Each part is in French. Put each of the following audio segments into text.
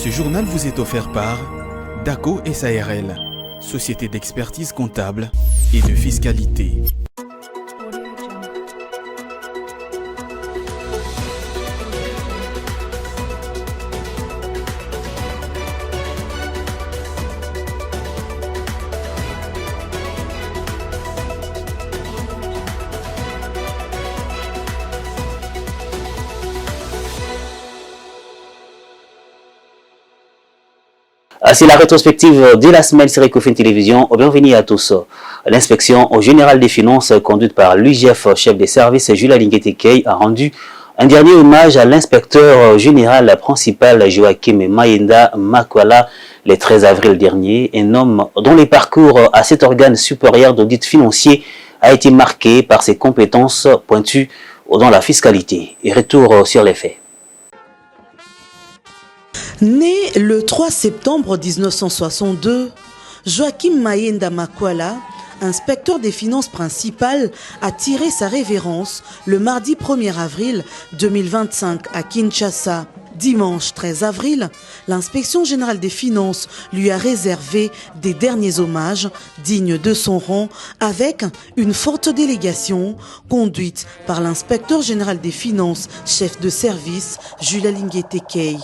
Ce journal vous est offert par DACO SARL, société d'expertise comptable et de fiscalité. C'est la rétrospective de la semaine sur Ecofin Télévision. Bienvenue à tous. L'inspection générale des finances conduite par l'UGF, chef des services Julia Linguetekei, a rendu un dernier hommage à l'inspecteur général principal Joachim Mayenda Makwala le 13 avril dernier, un homme dont les parcours à cet organe supérieur d'audit financier a été marqué par ses compétences pointues dans la fiscalité. Et retour sur les faits. Né le 3 septembre 1962, Joachim Mayenda Makwala, inspecteur des finances principales, a tiré sa révérence le mardi 1er avril 2025 à Kinshasa. Dimanche 13 avril, l'inspection générale des finances lui a réservé des derniers hommages dignes de son rang avec une forte délégation conduite par l'inspecteur général des finances, chef de service Julia Linguetekei.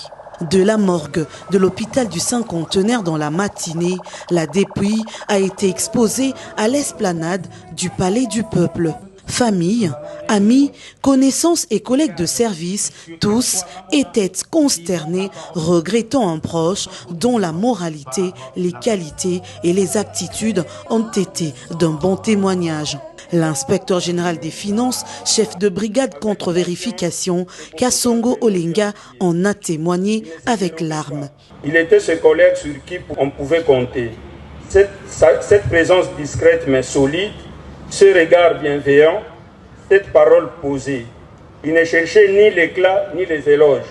De la morgue de l'hôpital du Cinquantenaire dans la matinée, la dépouille a été exposée à l'esplanade du Palais du Peuple. Famille, amis, connaissances et collègues de service, tous étaient consternés, regrettant un proche dont la moralité, les qualités et les aptitudes ont été d'un bon témoignage. L'inspecteur général des finances, chef de brigade contre-vérification, Kassongo Olenga, en a témoigné avec larmes. Il était ce collègue sur qui on pouvait compter. Cette présence discrète mais solide, ce regard bienveillant, cette parole posée. Il ne cherchait ni l'éclat ni les éloges,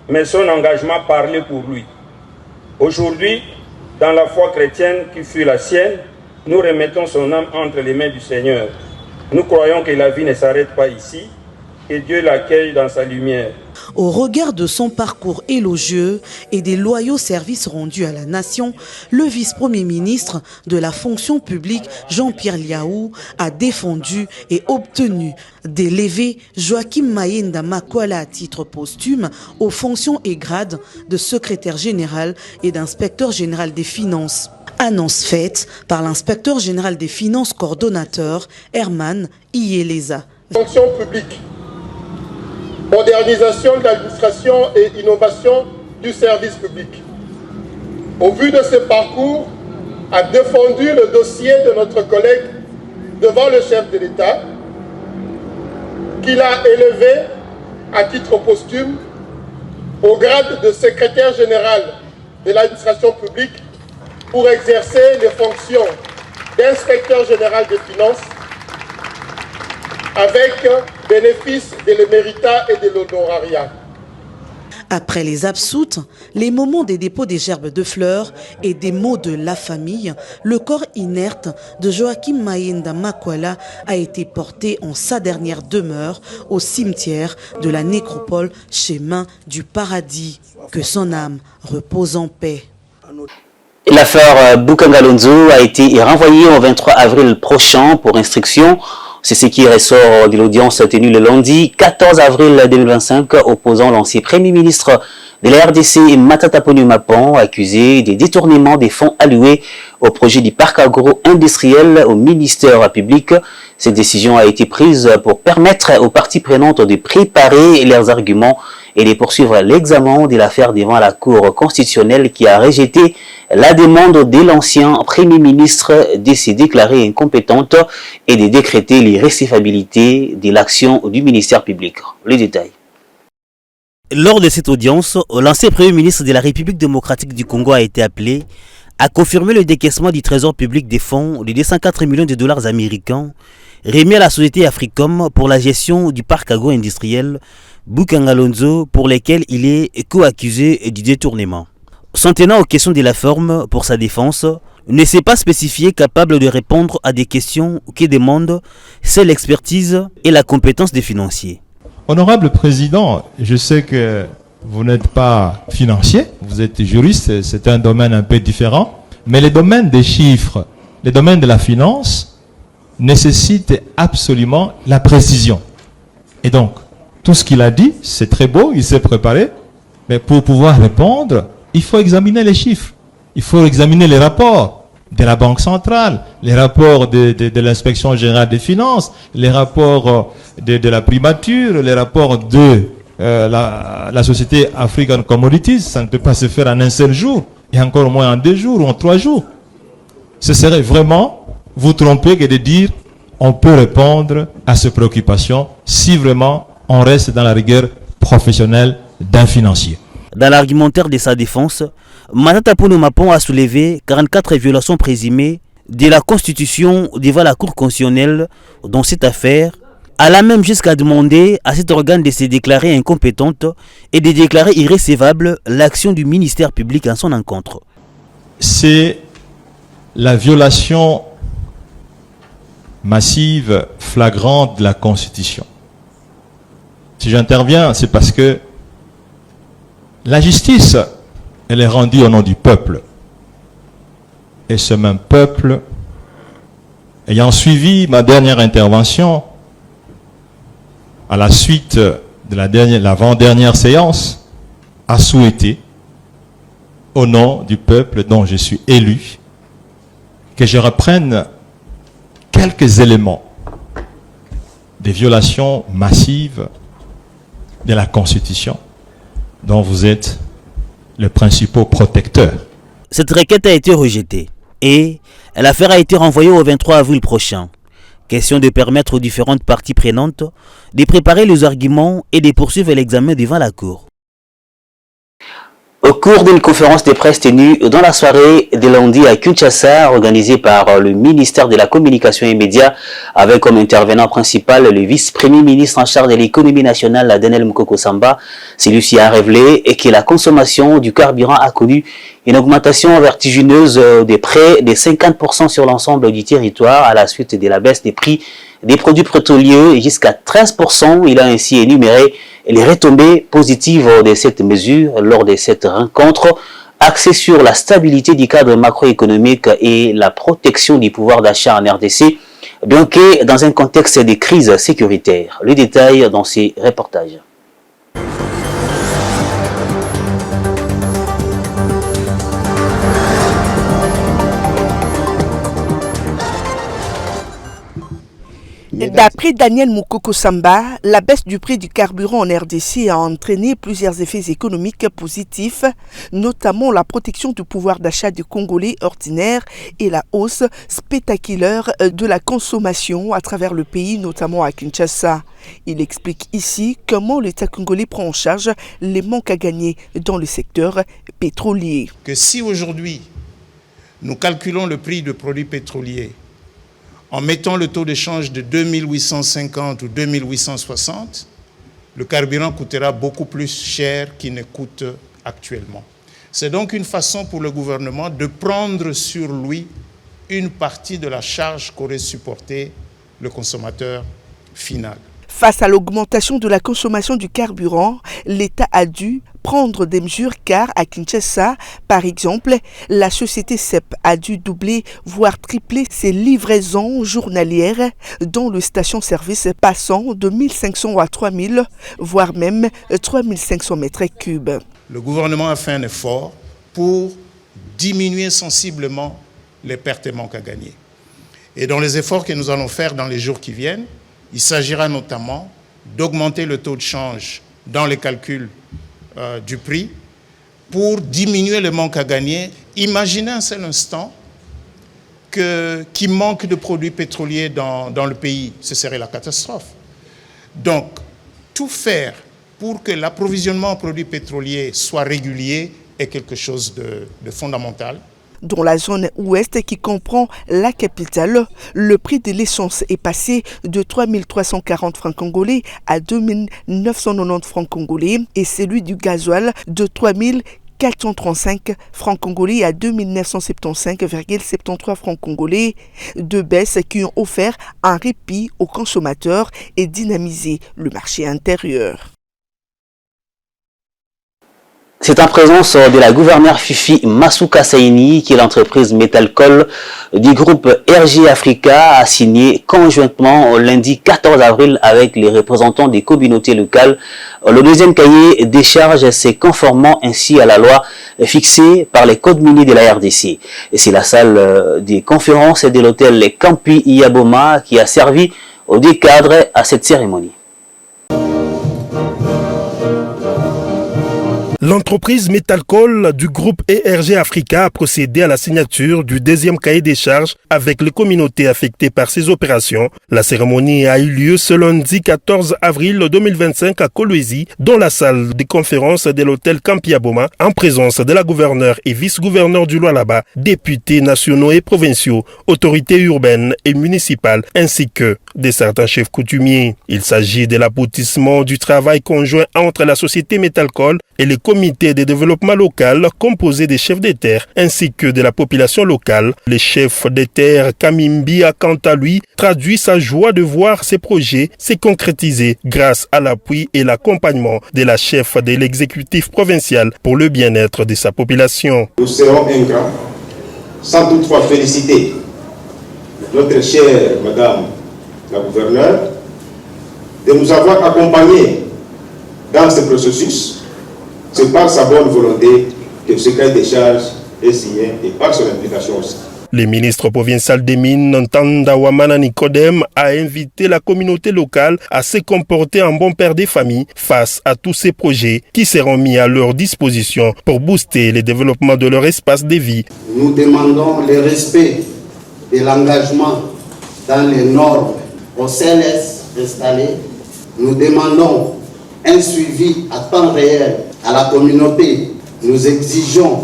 mais son engagement parlait pour lui. Aujourd'hui, dans la foi chrétienne qui fut la sienne, nous remettons son âme entre les mains du Seigneur. Nous croyons que la vie ne s'arrête pas ici, et Dieu l'accueille dans sa lumière. Au regard de son parcours élogieux et des loyaux services rendus à la nation, le vice-premier ministre de la fonction publique, Jean-Pierre Liaou, a défendu et obtenu d'élever Joachim Mayenda Makwala à titre posthume aux fonctions et grades de secrétaire général et d'inspecteur général des finances. Annonce faite par l'inspecteur général des finances coordonnateur Herman Iyeleza. Fonction publique, modernisation de l'administration et innovation du service public. Au vu de ce parcours, a défendu le dossier de notre collègue devant le chef de l'État, qu'il a élevé à titre posthume au grade de secrétaire général de l'administration publique pour exercer les fonctions d'inspecteur général des finances avec bénéfice de l'éméritat et de l'honorariat. Après les absoutes, les moments des dépôts des gerbes de fleurs et des mots de la famille, le corps inerte de Joachim Mayenda Makwala a été porté en sa dernière demeure au cimetière de la nécropole Chemin du Paradis. Que son âme repose en paix. L'affaire Bukangalonzo a été renvoyée au 23 avril prochain pour instruction. C'est ce qui ressort de l'audience tenue le lundi 14 avril 2025 opposant l'ancien Premier ministre de la RDC Matata Ponyo Mapan accusé des détournements des fonds alloués au projet du parc agro-industriel au ministère public. Cette décision a été prise pour permettre aux parties prenantes de préparer leurs arguments et de poursuivre l'examen de l'affaire devant la Cour constitutionnelle qui a rejeté la demande de l'ancien Premier ministre de se déclarer incompétente et de décréter l'irrécevabilité de l'action du ministère public. Le détail. Lors de cette audience, l'ancien Premier ministre de la République démocratique du Congo a été appelé à confirmer le décaissement du trésor public des fonds de 204 millions de dollars américains remis à la société Africom pour la gestion du parc agro-industriel Bukangalonzo pour lesquels il est co-accusé du détournement. S'en tenant aux questions de la forme pour sa défense, ne s'est pas spécifié capable de répondre à des questions qui demandent c'est l'expertise et la compétence des financiers. Honorable Président, je sais que vous n'êtes pas financier, vous êtes juriste, c'est un domaine un peu différent. Mais les domaines des chiffres, les domaines de la finance nécessitent absolument la précision. Et donc, tout ce qu'il a dit, c'est très beau, il s'est préparé. Mais pour pouvoir répondre, il faut examiner les chiffres. Il faut examiner les rapports de la Banque centrale, les rapports de l'inspection générale des finances, les rapports de la primature, les rapports de la société African Commodities. Ça ne peut pas se faire en un seul jour, et encore moins en 2 jours ou en 3 jours. Ce serait vraiment vous tromper que de dire on peut répondre à ces préoccupations si vraiment on reste dans la rigueur professionnelle d'un financier. Dans l'argumentaire de sa défense, Matata Ponyo Mapon a soulevé 44 violations présumées de la Constitution devant la Cour constitutionnelle dans cette affaire, allant même jusqu'à demander à cet organe de se déclarer incompétente et de déclarer irrécevable l'action du ministère public en son encontre. C'est la violation massive, flagrante de la Constitution. Si j'interviens, c'est parce que la justice, elle est rendue au nom du peuple. Et ce même peuple, ayant suivi ma dernière intervention, à la suite de l'avant-dernière séance, a souhaité, au nom du peuple dont je suis élu, que je reprenne quelques éléments des violations massives de la Constitution dont vous êtes le principal protecteur. Cette requête a été rejetée et l'affaire a été renvoyée au 23 avril prochain. Question de permettre aux différentes parties prenantes de préparer les arguments et de poursuivre l'examen devant la Cour. Au cours d'une conférence de presse tenue dans la soirée de lundi à Kinshasa, organisée par le ministère de la Communication et Médias, avec comme intervenant principal le vice-premier ministre en charge de l'économie nationale, Daniel Mukoko Samba, celui-ci a révélé que la consommation du carburant a connu une augmentation vertigineuse de près de 50% sur l'ensemble du territoire à la suite de la baisse des prix des produits pétroliers jusqu'à 13%. Il a ainsi énuméré les retombées positives de cette mesure lors de cette rencontre axée sur la stabilité du cadre macroéconomique et la protection du pouvoir d'achat en RDC, bien que dans un contexte de crise sécuritaire. Le détail dans ces reportages. D'après Daniel Mukoko Samba, la baisse du prix du carburant en RDC a entraîné plusieurs effets économiques positifs, notamment la protection du pouvoir d'achat des Congolais ordinaires et la hausse spectaculaire de la consommation à travers le pays, notamment à Kinshasa. Il explique ici comment l'État congolais prend en charge les manques à gagner dans le secteur pétrolier. Que si aujourd'hui nous calculons le prix de produits pétroliers en mettant le taux de change de 2850 ou 2860, le carburant coûtera beaucoup plus cher qu'il ne coûte actuellement. C'est donc une façon pour le gouvernement de prendre sur lui une partie de la charge qu'aurait supporté le consommateur final. Face à l'augmentation de la consommation du carburant, l'État a dû prendre des mesures car à Kinshasa, par exemple, la société CEP a dû doubler voire tripler ses livraisons journalières dans le station-service passant de 1500 à 3000, voire même 3500 mètres cubes. Le gouvernement a fait un effort pour diminuer sensiblement les pertes et manques à gagner. Et dans les efforts que nous allons faire dans les jours qui viennent, il s'agira notamment d'augmenter le taux de change dans les calculs du prix pour diminuer le manque à gagner. Imaginez un seul instant qu'il manque de produits pétroliers dans le pays, ce serait la catastrophe. Donc, tout faire pour que l'approvisionnement en produits pétroliers soit régulier est quelque chose de fondamental. Dans la zone ouest qui comprend la capitale, le prix de l'essence est passé de 3 340 francs congolais à 2 990 francs congolais et celui du gasoil de 3 435 francs congolais à 2 975,73 francs congolais, deux baisses qui ont offert un répit aux consommateurs et dynamisé le marché intérieur. C'est en présence de la gouverneure Fifi Masuka Saini que l'entreprise Metalcol du groupe RG Africa a signé conjointement lundi 14 avril avec les représentants des communautés locales. Le deuxième cahier des charges, c'est conformant ainsi à la loi fixée par les codes miniers de la RDC. Et c'est la salle des conférences de l'hôtel Campi Iyaboma qui a servi au décadre à cette cérémonie. L'entreprise Metalcol du groupe ERG Africa a procédé à la signature du deuxième cahier des charges avec les communautés affectées par ces opérations. La cérémonie a eu lieu ce lundi 14 avril 2025 à Kolwezi, dans la salle de conférence de l'hôtel Campi Iyaboma, en présence de la gouverneure et vice-gouverneure du Lualaba, députés nationaux et provinciaux, autorités urbaines et municipales, ainsi que de certains chefs coutumiers. Il s'agit de l'aboutissement du travail conjoint entre la société Metalcol et les comités de développement local composé des chefs des terres ainsi que de la population locale. Le chef des terres Kamimbi a quant à lui traduit sa joie de voir ces projets se concrétiser grâce à l'appui et l'accompagnement de la chef de l'exécutif provincial pour le bien-être de sa population. Nous serons ingrats sans toutefois féliciter notre chère madame la gouverneure de nous avoir accompagnés dans ce processus. C'est par sa bonne volonté que ce cahier des charges est signé et par son implication aussi. Le ministre provincial des Mines, Ntanda Wamana Nicodème, a invité la communauté locale à se comporter en bon père des familles face à tous ces projets qui seront mis à leur disposition pour booster le développement de leur espace de vie. Nous demandons le respect de l'engagement dans les normes au CLS installées. Nous demandons un suivi à temps réel à la communauté. Nous exigeons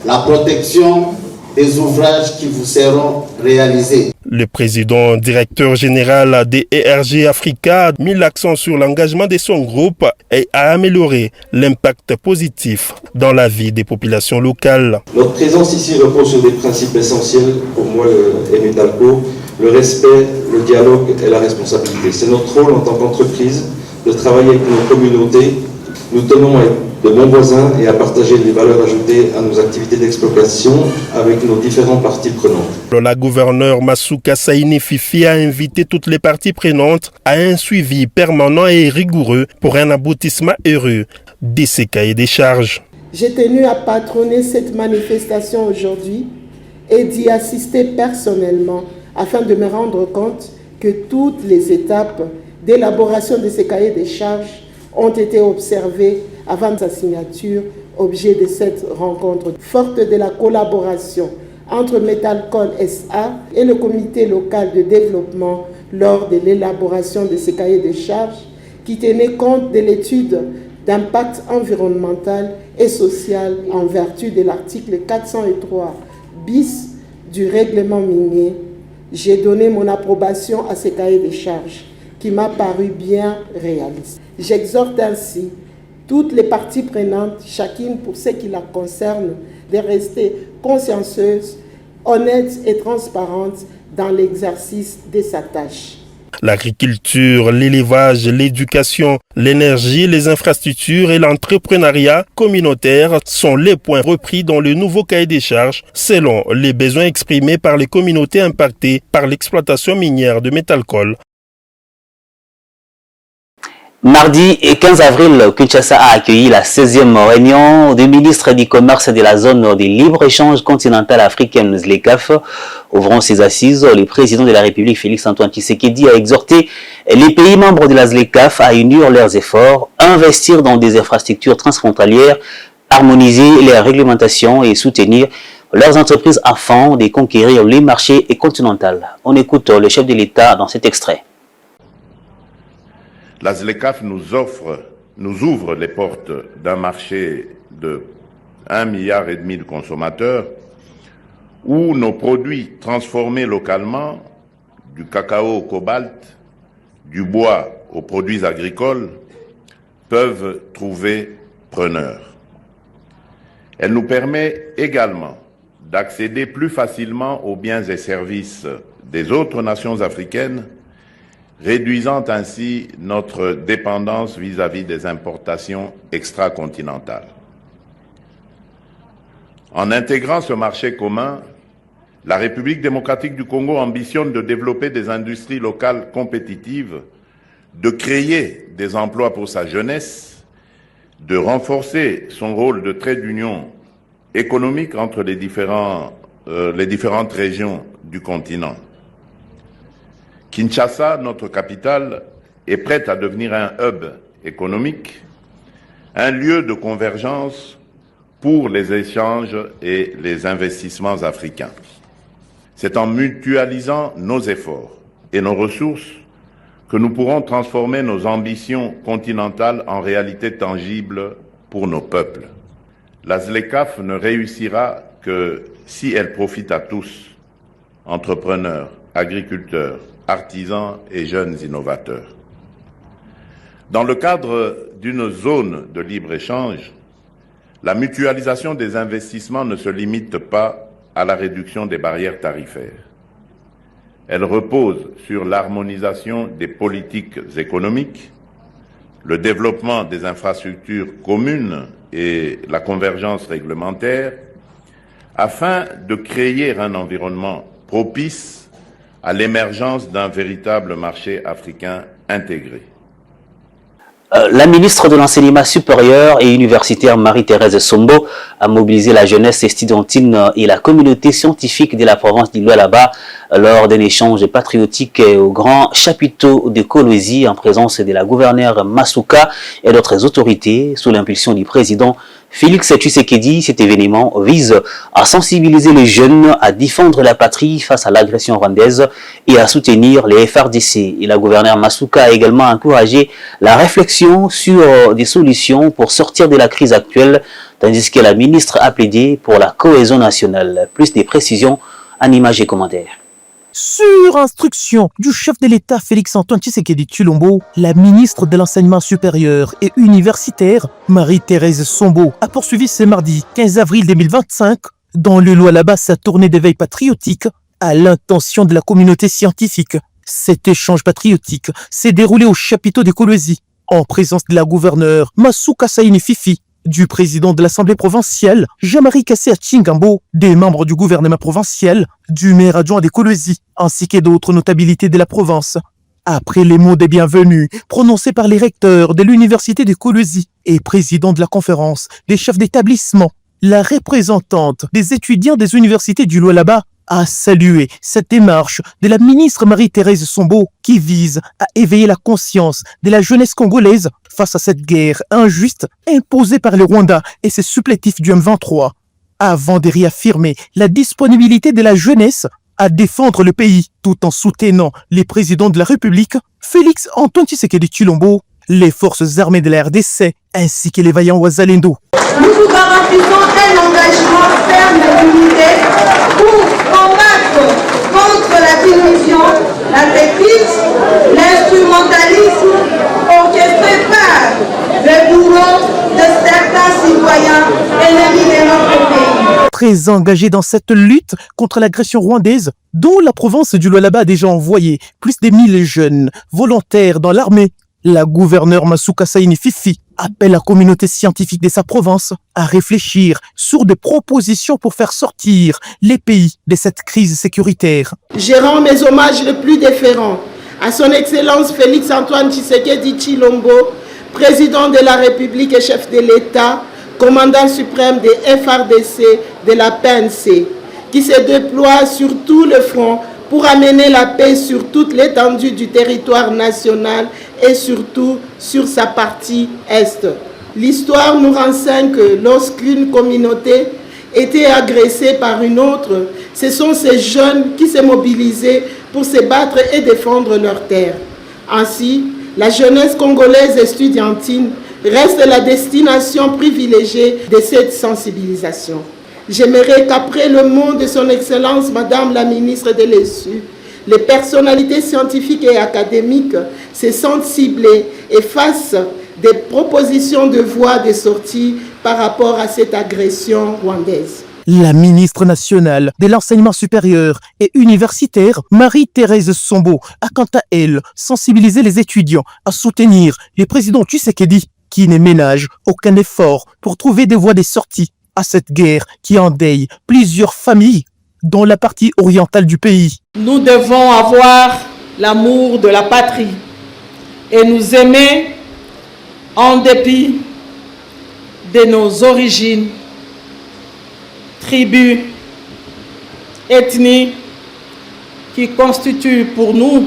la protection des ouvrages qui vous seront réalisés. Le président directeur général des ERG Africa a mis l'accent sur l'engagement de son groupe et a amélioré l'impact positif dans la vie des populations locales. Notre présence ici repose sur des principes essentiels pour moi et Metalco, le respect, le dialogue et la responsabilité. C'est notre rôle en tant qu'entreprise de travailler avec nos communautés. Nous tenons à être de bons voisins et à partager les valeurs ajoutées à nos activités d'exploitation avec nos différentes parties prenantes. La gouverneure Masuka Saini Fifi a invité toutes les parties prenantes à un suivi permanent et rigoureux pour un aboutissement heureux de ces cahiers des charges. J'ai tenu à patronner cette manifestation aujourd'hui et d'y assister personnellement afin de me rendre compte que toutes les étapes d'élaboration de ces cahiers des charges ont été observées avant sa signature, objet de cette rencontre. Forte de la collaboration entre Metalcol SA et le comité local de développement lors de l'élaboration de ces cahiers de charges qui tenaient compte de l'étude d'impact environnemental et social en vertu de l'article 403 bis du règlement minier, j'ai donné mon approbation à ces cahiers de charges qui m'a paru bien réaliste. J'exhorte ainsi toutes les parties prenantes, chacune pour ce qui la concerne, de rester consciencieuses, honnêtes et transparentes dans l'exercice de sa tâche. L'agriculture, l'élevage, l'éducation, l'énergie, les infrastructures et l'entrepreneuriat communautaire sont les points repris dans le nouveau cahier des charges selon les besoins exprimés par les communautés impactées par l'exploitation minière de Metalcol. Mardi 15 avril, Kinshasa a accueilli la 16e réunion des ministres du commerce de la zone de libre-échange continentale africaine, ZLECAf. Ouvrant ses assises, le président de la République, Félix-Antoine Tshisekedi, a exhorté les pays membres de la ZLECAf à unir leurs efforts, investir dans des infrastructures transfrontalières, harmoniser les réglementations et soutenir leurs entreprises afin de conquérir les marchés continentaux. On écoute le chef de l'État dans cet extrait. La ZLECAf nous ouvre les portes d'un marché de 1,5 milliard de consommateurs où nos produits transformés localement, du cacao au cobalt, du bois aux produits agricoles, peuvent trouver preneurs. Elle nous permet également d'accéder plus facilement aux biens et services des autres nations africaines, réduisant ainsi notre dépendance vis-à-vis des importations extracontinentales. En intégrant ce marché commun, la République démocratique du Congo ambitionne de développer des industries locales compétitives, de créer des emplois pour sa jeunesse, de renforcer son rôle de trait d'union économique entre les différentes régions du continent. Kinshasa, notre capitale, est prête à devenir un hub économique, un lieu de convergence pour les échanges et les investissements africains. C'est en mutualisant nos efforts et nos ressources que nous pourrons transformer nos ambitions continentales en réalité tangible pour nos peuples. La ZLECAf ne réussira que si elle profite à tous, entrepreneurs, agriculteurs, artisans et jeunes innovateurs. Dans le cadre d'une zone de libre-échange, la mutualisation des investissements ne se limite pas à la réduction des barrières tarifaires. Elle repose sur l'harmonisation des politiques économiques, le développement des infrastructures communes et la convergence réglementaire, afin de créer un environnement propice à l'émergence d'un véritable marché africain intégré. La ministre de l'Enseignement supérieur et universitaire Marie-Thérèse Sombo a mobilisé la jeunesse estudiantine et la communauté scientifique de la province du Lualaba lors d'un échange patriotique au grand chapiteau de Kolwezi en présence de la gouverneure Masuka et d'autres autorités sous l'impulsion du président Félix Tshisekedi. Cet événement vise à sensibiliser les jeunes à défendre la patrie face à l'agression rwandaise et à soutenir les FRDC. Et la gouverneure Masuka a également encouragé la réflexion sur des solutions pour sortir de la crise actuelle, tandis que la ministre a plaidé pour la cohésion nationale. Plus de précisions en images et commentaires. Sur instruction du chef de l'État Félix-Antoine Tshisekedi Tshilombo, la ministre de l'Enseignement supérieur et universitaire, Marie-Thérèse Sombo, a poursuivi ce mardi 15 avril 2025 dans le Lualaba sa tournée d'éveil patriotique à l'intention de la communauté scientifique. Cet échange patriotique s'est déroulé au chapiteau de Kolwezi en présence de la gouverneure Masuka Saini Fifi, du président de l'Assemblée provinciale, Jean-Marie Kassé Tchingambo, des membres du gouvernement provincial, du maire adjoint de Kolwezi, ainsi que d'autres notabilités de la province. Après les mots des bienvenus prononcés par les recteurs de l'université de Kolwezi et président de la conférence des chefs d'établissement, la représentante des étudiants des universités du Lualaba a salué cette démarche de la ministre Marie-Thérèse Sombo qui vise à éveiller la conscience de la jeunesse congolaise face à cette guerre injuste imposée par le Rwanda et ses supplétifs du M23, avant de réaffirmer la disponibilité de la jeunesse à défendre le pays tout en soutenant les présidents de la République, Félix-Antoine Tshisekedi Tshilombo, les forces armées de la RDC ainsi que les vaillants Wazalendo. Nous vous garantissons un engagement ferme et unité pour combattre contre la division, la bêtise, l'instrumentalisme orchestré par le bourreau de certains citoyens ennemis de notre pays. Très engagé dans cette lutte contre l'agression rwandaise, dont la province du Lualaba a déjà envoyé plus de 1000 jeunes volontaires dans l'armée, la gouverneure Masuka Saini Fifi appelle la communauté scientifique de sa province à réfléchir sur des propositions pour faire sortir les pays de cette crise sécuritaire. Je rends mes hommages les plus déférents à son Excellence Félix-Antoine Tshisekedi Tshilombo, président de la République et chef de l'État, commandant suprême des FRDC de la PNC, qui se déploie sur tout le front pour amener la paix sur toute l'étendue du territoire national et surtout sur sa partie est. L'histoire nous renseigne que lorsqu'une communauté était agressée par une autre, ce sont ces jeunes qui se mobilisaient pour se battre et défendre leurs terres. Ainsi, la jeunesse congolaise estudiantine reste la destination privilégiée de cette sensibilisation. J'aimerais qu'après le mot de son Excellence, Madame la ministre de l'ESU, les personnalités scientifiques et académiques se sentent ciblées et fassent des propositions de voies de sortie par rapport à cette agression rwandaise. La ministre nationale de l'enseignement supérieur et universitaire, Marie-Thérèse Sombo, a quant à elle sensibilisé les étudiants à soutenir le président Tshisekedi qui ne ménage aucun effort pour trouver des voies de sortie à cette guerre qui endeuille plusieurs familles dans la partie orientale du pays. Nous devons avoir l'amour de la patrie et nous aimer en dépit de nos origines, tribus, ethnies qui constituent pour nous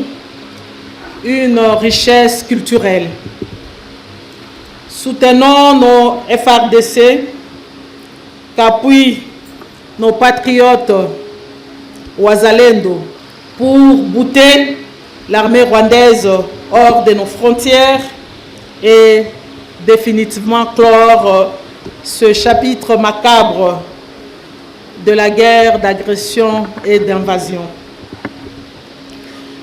une richesse culturelle. Soutenons nos FARDC qu'appuient nos patriotes Wazalendo pour bouter l'armée rwandaise hors de nos frontières et définitivement clore ce chapitre macabre de la guerre d'agression et d'invasion.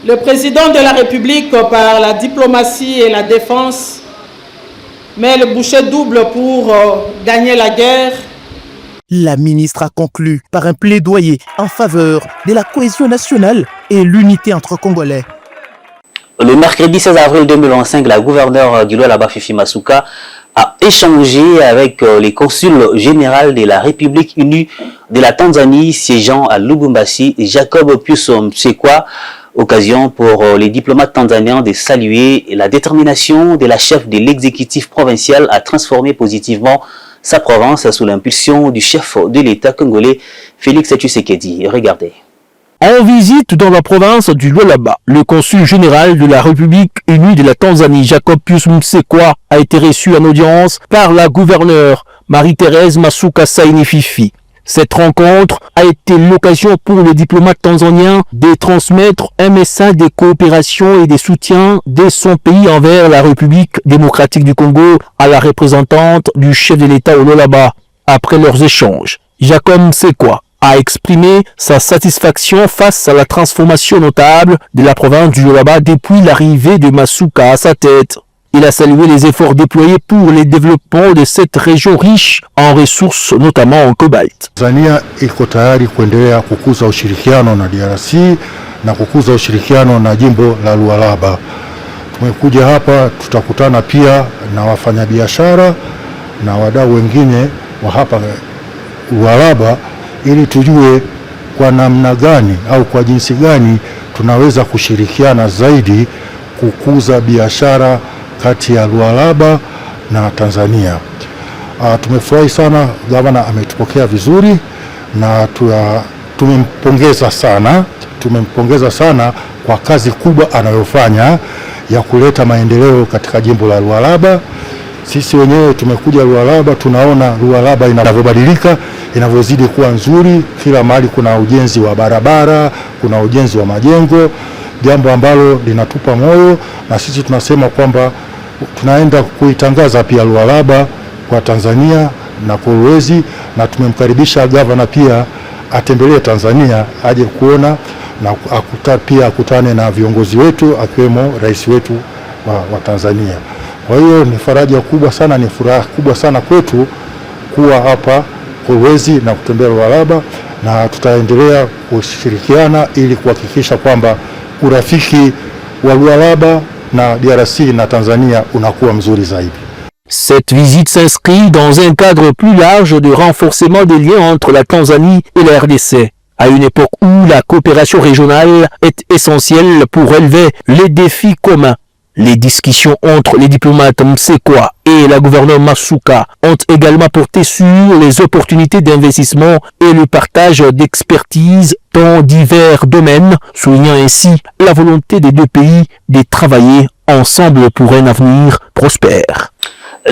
Le président de la République, par la diplomatie et la défense, met le bouchée double pour gagner la guerre. La ministre a conclu par un plaidoyer en faveur de la cohésion nationale et l'unité entre Congolais. Le mercredi 16 avril 2025, la gouverneure du Lualaba Fifi Masuka a échangé avec les consuls généraux de la République unie de la Tanzanie siégeant à Lubumbashi, Jacob Pius Msekwa. Occasion pour les diplomates tanzaniens de saluer la détermination de la chef de l'exécutif provincial à transformer positivement sa province sous l'impulsion du chef de l'État congolais, Félix Tshisekedi. Regardez. En visite dans la province du Lualaba, le consul général de la République unie de la Tanzanie, Jacob Pius Msekwa, a été reçu en audience par la gouverneure Marie-Thérèse Masuka Saini Fifi. Cette rencontre a été l'occasion pour les diplomates tanzaniens de transmettre un message de coopération et de soutien de son pays envers la République démocratique du Congo à la représentante du chef de l'État au Lualaba. Après leurs échanges, Jacob Msekwa a exprimé sa satisfaction face à la transformation notable de la province du Lualaba depuis l'arrivée de Masuka à sa tête. Il a salué les efforts déployés pour le développement de cette région riche en ressources, notamment en cobalt. Tanzania iko tayari kuendelea kukuza ushirikiano na DRC na kukuza ushirikiano na jimbo la Lualaba. Tumekuja hapa, tutakutana pia na wafanyabiashara na wadau wengine wa hapa Lualaba ili tujue kwa namna gani au kwa jinsi gani tunaweza kushirikiana zaidi kukuza biashara kati ya Lualaba na Tanzania. Tumefurahi sana, gavana ametupokea vizuri na tumempongeza sana kwa kazi kubwa anayofanya ya kuleta maendeleo katika jimbo la Lualaba. Sisi wenyewe tumekuja Lualaba, tunaona Lualaba inavyobadilika, inavyozidi kuwa nzuri. Kila mahali kuna ujenzi wa barabara, kuna ujenzi wa majengo, jambo ambalo linatupa moyo, na sisi tunasema kwamba tunaenda kuitangaza pia Lualaba kwa Tanzania na Kolwezi, na tumemkaribisha gavana pia atembelee Tanzania aje kuona na pia akutane na viongozi wetu akiwemo rais wetu wa Tanzania. Kwa hiyo ni faraja kubwa sana, ni furaha kubwa sana kwetu kuwa hapa Kolwezi na kutembea Lualaba, na tutaendelea kushirikiana ili kuhakikisha kwamba urafiki wa Lualaba na DRC na Tanzania unakuwa mzuri zaidi. Cette visite s'inscrit dans un cadre plus large de renforcement des liens entre la Tanzanie et la RDC, à une époque où la coopération régionale est essentielle pour relever les défis communs. Les discussions entre les diplomates Msekwa et la gouverneure Masuka ont également porté sur les opportunités d'investissement et le partage d'expertise dans divers domaines, soulignant ainsi la volonté des deux pays de travailler ensemble pour un avenir prospère.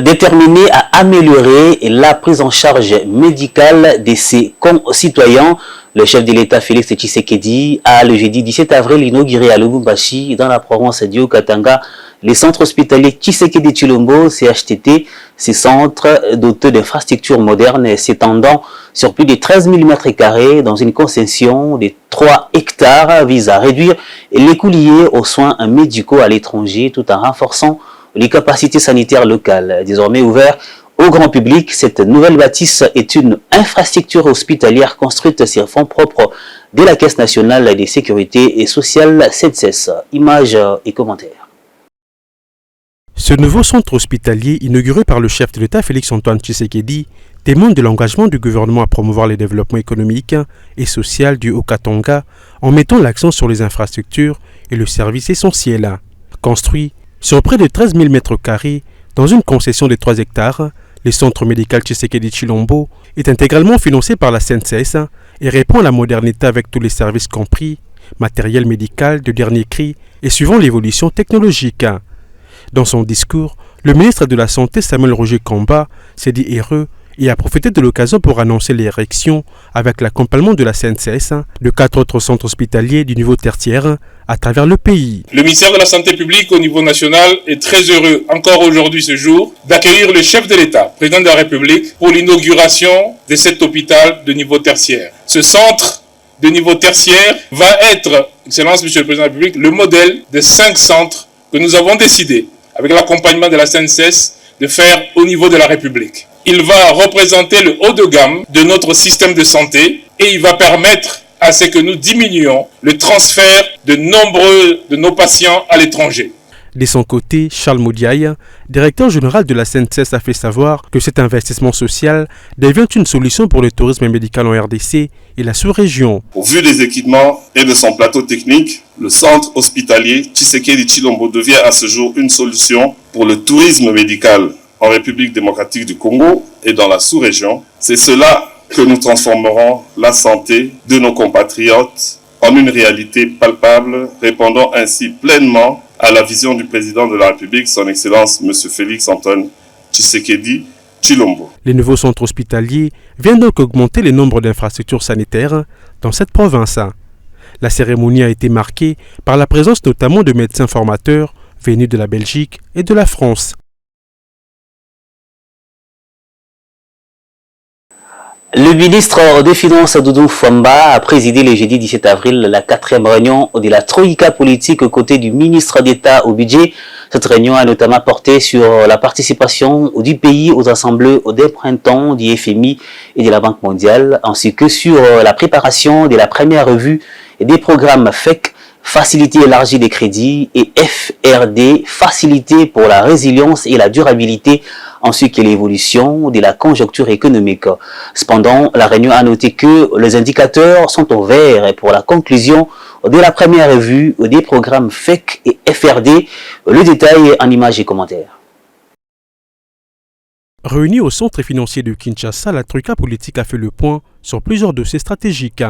Déterminé à améliorer la prise en charge médicale de ses concitoyens, le chef de l'État Félix Tshisekedi a le jeudi 17 avril inauguré à Lubumbashi, dans la province du Haut-Katanga, les centres hospitaliers Tshisekedi Tshilombo, CHTT. Ces centres dotés d'infrastructures modernes s'étendant sur plus de 13 000 m² dans une concession de 3 hectares visent à réduire les coûts liés aux soins médicaux à l'étranger tout en renforçant les capacités sanitaires locales. Désormais ouvert au grand public, cette nouvelle bâtisse est une infrastructure hospitalière construite sur fonds propres de la Caisse nationale de sécurité et sociale CNSS. Images et commentaires. Ce nouveau centre hospitalier, inauguré par le chef de l'État Félix-Antoine Tshisekedi, témoigne de l'engagement du gouvernement à promouvoir le développement économique et social du Haut-Katanga en mettant l'accent sur les infrastructures et le service essentiel. Construit sur près de 13 000 m² dans une concession de 3 hectares, le centre médical Tshisekedi Tshilombo est intégralement financé par la CNSS et répond à la modernité avec tous les services compris, matériel médical de dernier cri et suivant l'évolution technologique. Dans son discours, le ministre de la Santé Samuel Roger Kamba s'est dit heureux et a profité de l'occasion pour annoncer l'érection, avec l'accompagnement de la CNSS, de 4 autres centres hospitaliers du niveau tertiaire à travers le pays. Le ministère de la Santé publique au niveau national est très heureux, encore aujourd'hui ce jour, d'accueillir le chef de l'État, président de la République, pour l'inauguration de cet hôpital de niveau tertiaire. Ce centre de niveau tertiaire va être, Excellence Monsieur le Président de la République, le modèle de 5 centres que nous avons décidé, avec l'accompagnement de la CNSS, de faire au niveau de la République. Il va représenter le haut de gamme de notre système de santé et il va permettre à ce que nous diminuions le transfert de nombreux de nos patients à l'étranger. De son côté, Charles Moudiaï, directeur général de la CNSS, a fait savoir que cet investissement social devient une solution pour le tourisme médical en RDC et la sous-région. Au vu des équipements et de son plateau technique, le centre hospitalier Tshisekedi Tshilombo devient à ce jour une solution pour le tourisme médical en République démocratique du Congo et dans la sous-région. C'est cela que nous transformerons la santé de nos compatriotes en une réalité palpable, répondant ainsi pleinement à la vision du président de la République, son Excellence M. Félix-Antoine Tshisekedi Tshilombo. Les nouveaux centres hospitaliers viennent donc augmenter le nombre d'infrastructures sanitaires dans cette province. La cérémonie a été marquée par la présence notamment de médecins formateurs venus de la Belgique et de la France. Le ministre des Finances, Doudou Fwamba, a présidé le jeudi 17 avril la 4e réunion de la Troïka politique aux côtés du ministre d'État au budget. Cette réunion a notamment porté sur la participation du pays aux assemblées des printemps du FMI et de la Banque mondiale, ainsi que sur la préparation de la première revue des programmes FEC, Facilité élargie des crédits, et FRD, Facilité pour la résilience et la durabilité, ainsi que l'évolution de la conjoncture économique. Cependant, la réunion a noté que les indicateurs sont au vert pour la conclusion de la première revue des programmes FEC et FRD. Le détail en images et commentaires. Réunie au centre financier de Kinshasa, la Troïka politique a fait le point sur plusieurs dossiers stratégiques.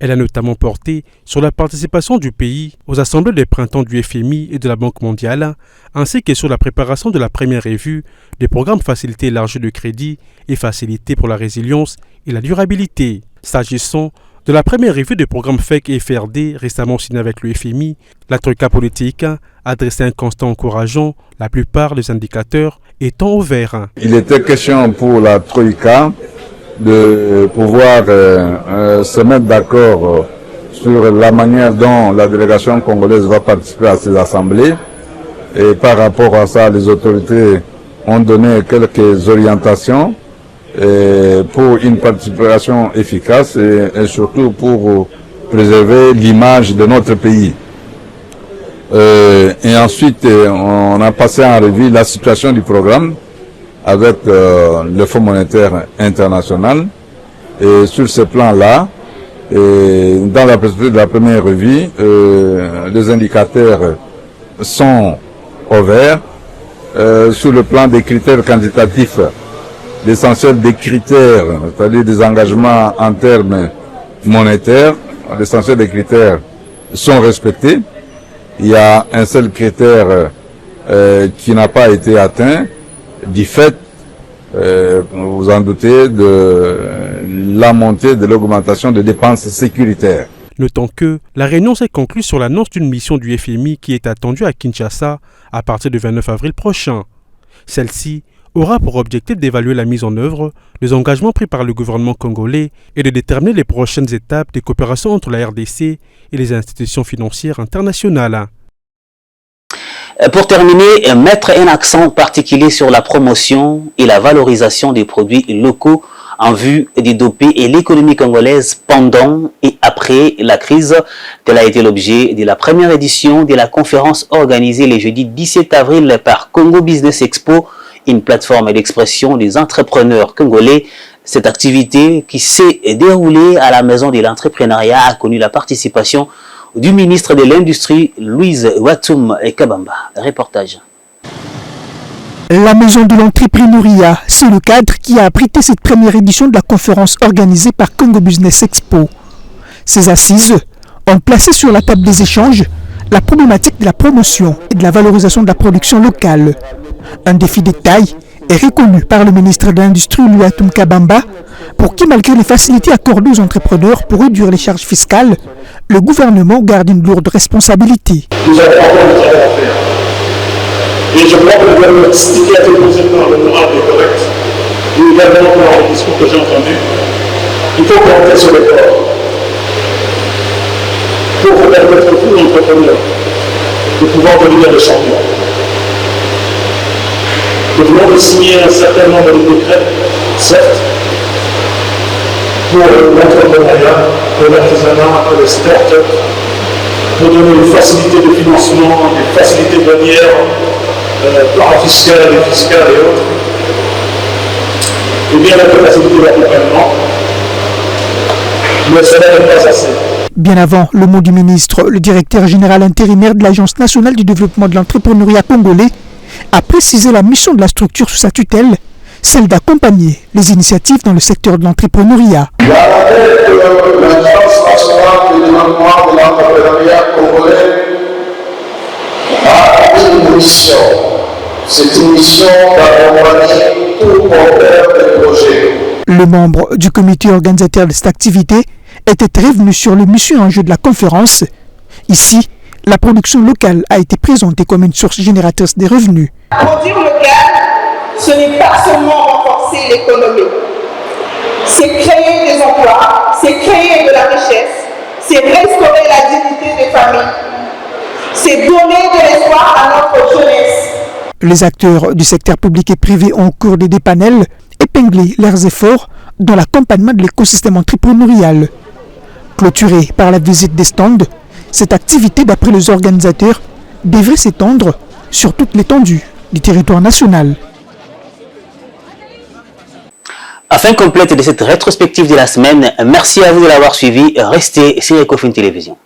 Elle a notamment porté sur la participation du pays aux assemblées des printemps du FMI et de la Banque mondiale, ainsi que sur la préparation de la première revue des programmes Facilité élargie de crédit et Facilité pour la résilience et la durabilité. S'agissant de la première revue des programmes FEC et FRD récemment signés avec le FMI, la Troïka politique a adressé un constat encourageant, la plupart des indicateurs étant au vert. Il était question pour la Troïka de pouvoir se mettre d'accord sur la manière dont la délégation congolaise va participer à ces assemblées. Et par rapport à ça, les autorités ont donné quelques orientations pour une participation efficace et surtout pour préserver l'image de notre pays. Et ensuite, on a passé en revue la situation du programme avec le Fonds monétaire international. Et sur ce plan-là, dans la perspective de la première revue, les indicateurs sont au vert. Sur le plan des critères quantitatifs, l'essentiel des critères, c'est-à-dire des engagements en termes monétaires, l'essentiel des critères sont respectés. Il y a un seul critère qui n'a pas été atteint, du fait, vous vous en doutez, de la montée de l'augmentation des dépenses sécuritaires. Notons que la réunion s'est conclue sur l'annonce d'une mission du FMI qui est attendue à Kinshasa à partir du 29 avril prochain. Celle-ci aura pour objectif d'évaluer la mise en œuvre des engagements pris par le gouvernement congolais et de déterminer les prochaines étapes des coopérations entre la RDC et les institutions financières internationales. Pour terminer, mettre un accent particulier sur la promotion et la valorisation des produits locaux en vue de doper l'économie congolaise pendant et après après la crise. Tel a été l'objet de la première édition de la conférence organisée le jeudi 17 avril par Congo Business Expo, une plateforme d'expression des entrepreneurs congolais. Cette activité qui s'est déroulée à la Maison de l'Entrepreneuriat a connu la participation du ministre de l'Industrie, Louise Watum Kabamba. Reportage. La Maison de l'Entrepreneuriat, c'est le cadre qui a abrité cette première édition de la conférence organisée par Congo Business Expo. Ces assises ont placé sur la table des échanges la problématique de la promotion et de la valorisation de la production locale. Un défi de taille est reconnu par le ministre de l'Industrie, Louise Watum Kabamba, pour qui, malgré les facilités accordées aux entrepreneurs pour réduire les charges fiscales, le gouvernement garde une lourde responsabilité. Nous avons encore du travail à faire. Et je crois que le diagnostic qui a été posé par l'honorable est correct. Et également dans le discours que j'ai entendu, il faut compter sur les corps. Pour permettre à tous les entrepreneurs de pouvoir devenir des champions. Nous venons de signer un certain nombre de décrets, certes, pour l'entrepreneuriat, pour l'artisanat, pour les start-up, pour donner une facilité de financement, des facilités douanières, parafiscales et fiscales et autres. Et bien la capacité d'accompagnement, mais cela n'est pas assez. Bien avant le mot du ministre, le directeur général intérimaire de l'Agence nationale du développement de l'entrepreneuriat congolais a précisé la mission de la structure sous sa tutelle, celle d'accompagner les initiatives dans le secteur de l'entrepreneuriat. La tête de l'Agence nationale du développement de l'entrepreneuriat congolais a une mission. C'est une mission d'accompagner tout porteur de projet. Le membre du comité organisateur de cette activité était revenu sur les missions en jeu de la conférence. Ici, la production locale a été présentée comme une source génératrice des revenus. Produire local, ce n'est pas seulement renforcer l'économie. C'est créer des emplois, c'est créer de la richesse, c'est restaurer la dignité des familles, c'est donner de l'espoir à notre jeunesse. Les acteurs du secteur public et privé ont au cours des panels épinglé leurs efforts dans l'accompagnement de l'écosystème entrepreneurial. Clôturée par la visite des stands, cette activité, d'après les organisateurs, devrait s'étendre sur toute l'étendue du territoire national. Afin complète de cette rétrospective de la semaine, merci à vous de l'avoir suivi. Restez sur Ecofin Télévision.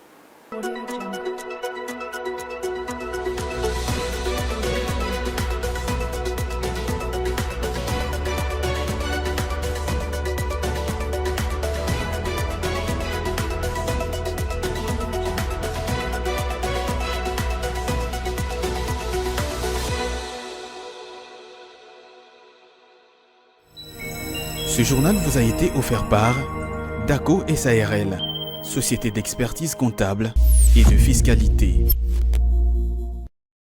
Ce journal vous a été offert par DACO SARL, société d'expertise comptable et de fiscalité.